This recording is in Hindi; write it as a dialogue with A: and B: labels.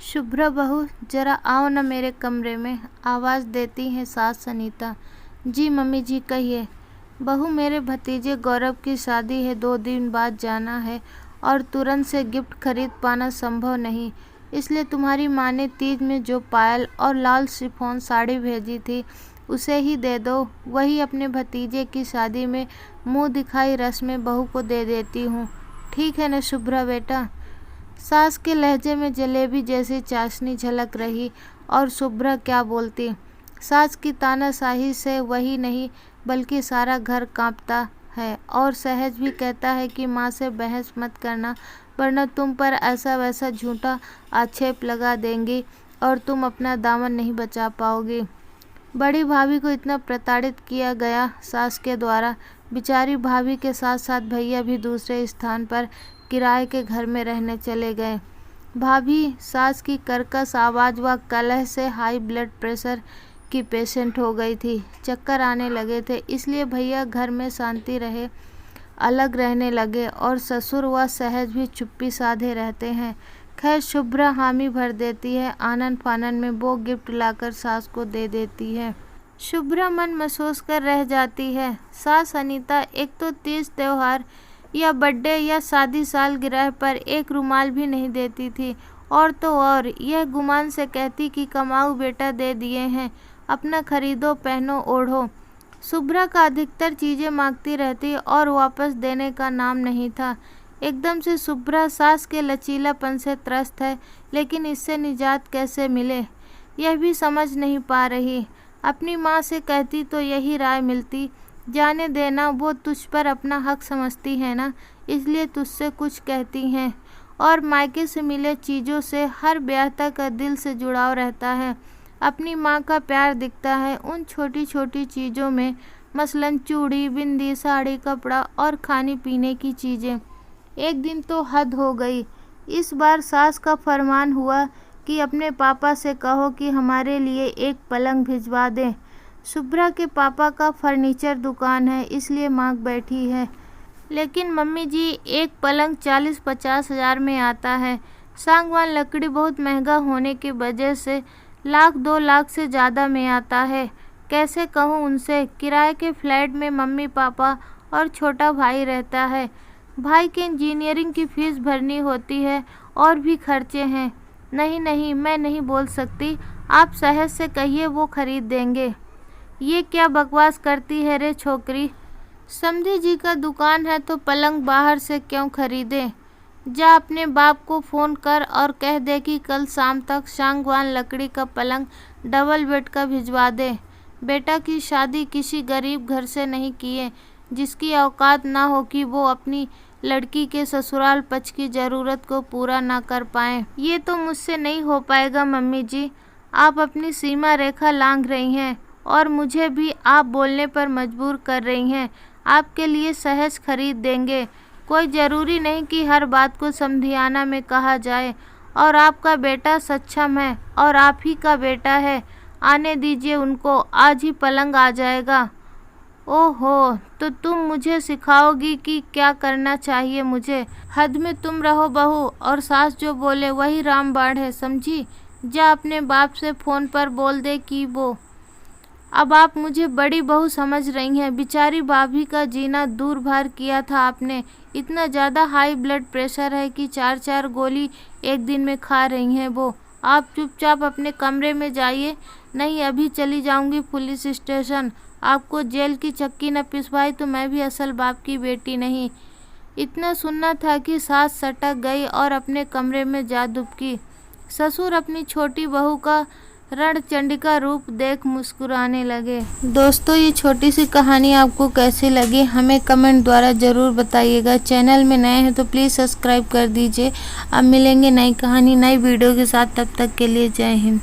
A: शुभ्रा बहू, जरा आओ न मेरे कमरे में, आवाज़ देती है सास अनीता। जी मम्मी जी, कहिए। बहू, मेरे भतीजे गौरव की शादी है, 2 दिन बाद जाना है और तुरंत से गिफ्ट खरीद पाना संभव नहीं, इसलिए तुम्हारी माँ ने तीज में जो पायल और लाल शिफॉन साड़ी भेजी थी उसे ही दे दो। वही अपने भतीजे की शादी में मुंह दिखाई रस्में बहू को दे देती हूँ। ठीक है न शुभ्रा बेटा? सास के लहजे में जलेबी जैसी चाशनी झलक रही और शुभ्रा क्या बोलती। सास की तानाशाही से वही नहीं बल्कि सारा घर कांपता है और सहज भी कहता है कि माँ से बहस मत करना, वरना तुम पर ऐसा वैसा झूठा आक्षेप लगा देंगी और तुम अपना दामन नहीं बचा पाओगी। बड़ी भाभी को इतना प्रताड़ित किया गया सास के द्वारा। बेचारी भाभी के साथ साथ भैया भी दूसरे स्थान पर किराए के घर में रहने चले गए। भाभी सास की कर्कश आवाज़ व कलह से हाई ब्लड प्रेशर की पेशेंट हो गई थी, चक्कर आने लगे थे, इसलिए भैया घर में शांति रहे अलग रहने लगे और ससुर व सहज भी चुप्पी साधे रहते हैं। खैर, शुभ्रा हामी भर देती है, आनन फानन में वो गिफ्ट लाकर सास को दे देती है। शुभ्रा मन महसूस कर रह जाती है। सास अनीता एक तो तीज त्योहार या बर्थडे या शादी सालगिरह पर एक रुमाल भी नहीं देती थी, और तो और यह गुमान से कहती कि कमाऊ बेटा दे दिए हैं, अपना खरीदो पहनो ओढ़ो। शुभ्रा का अधिकतर चीज़ें मांगती रहती और वापस देने का नाम नहीं था। एकदम से शुभ्रा सास के लचीलापन से त्रस्त है, लेकिन इससे निजात कैसे मिले यह भी समझ नहीं पा रही। अपनी माँ से कहती तो यही राय मिलती, जाने देना, वो तुझ पर अपना हक समझती है ना, इसलिए तुझसे कुछ कहती हैं। और मायके से मिले चीज़ों से हर ब्याहता का दिल से जुड़ाव रहता है। अपनी माँ का प्यार दिखता है उन छोटी छोटी चीज़ों में, मसलन चूड़ी, बिंदी, साड़ी, कपड़ा और खाने पीने की चीज़ें। एक दिन तो हद हो गई। इस बार सास का फरमान हुआ कि अपने पापा से कहो कि हमारे लिए एक पलंग भिजवा दें। शुभ्रा के पापा का फर्नीचर दुकान है, इसलिए मांग बैठी है। लेकिन मम्मी जी, एक पलंग 40-50 हज़ार में आता है। सागवान लकड़ी बहुत महंगा होने की वजह से 1-2 लाख से ज़्यादा में आता है। कैसे कहूँ उनसे? किराए के फ्लैट में मम्मी पापा और छोटा भाई रहता है। भाई के इंजीनियरिंग की फीस भरनी होती है और भी खर्चे हैं। नहीं नहीं, मैं नहीं बोल सकती, आप सहज से कहिए, वो खरीद देंगे। ये क्या बकवास करती है रे छोकरी? समधी जी का दुकान है तो पलंग बाहर से क्यों खरीदे? जा अपने बाप को फ़ोन कर और कह दे कि कल शाम तक सागवान लकड़ी का पलंग डबल बेड का भिजवा दे। बेटा की शादी किसी गरीब घर से नहीं किए जिसकी औकात ना हो कि वो अपनी लड़की के ससुराल पक्ष की ज़रूरत को पूरा ना कर पाएँ। ये तो मुझसे नहीं हो पाएगा मम्मी जी, आप अपनी सीमा रेखा लांघ रही हैं और मुझे भी आप बोलने पर मजबूर कर रही हैं। आपके लिए सहज खरीद देंगे, कोई ज़रूरी नहीं कि हर बात को समधियाना में कहा जाए। और आपका बेटा सक्षम है और आप ही का बेटा है, आने दीजिए उनको, आज ही पलंग आ जाएगा। ओहो, तो तुम मुझे सिखाओगी कि क्या करना चाहिए मुझे? हद में तुम रहो बहू, और सास जो बोले वही रामबाण है, समझी? जा अपने बाप से फ़ोन पर बोल दे कि वो। अब आप मुझे बड़ी बहू समझ रही हैं। बेचारी भाभी का जीना दूर भार किया था आपने। इतना ज़्यादा हाई ब्लड प्रेशर है कि 4-4 गोली एक दिन में खा रही हैं वो। आप चुपचाप अपने कमरे में जाइए, नहीं अभी चली जाऊंगी पुलिस स्टेशन। आपको जेल की चक्की न पिसवाई तो मैं भी असल बाप की बेटी नहीं। इतना सुनना था कि सास सटक गई और अपने कमरे में जा दुबकी। ससुर अपनी छोटी बहू का रणचंडिका रूप देख मुस्कुराने लगे। दोस्तों, ये छोटी सी कहानी आपको कैसी लगी हमें कमेंट द्वारा ज़रूर बताइएगा। चैनल में नए हैं तो प्लीज़ सब्सक्राइब कर दीजिए। अब मिलेंगे नई कहानी नई वीडियो के साथ, तब तक के लिए जय हिंद।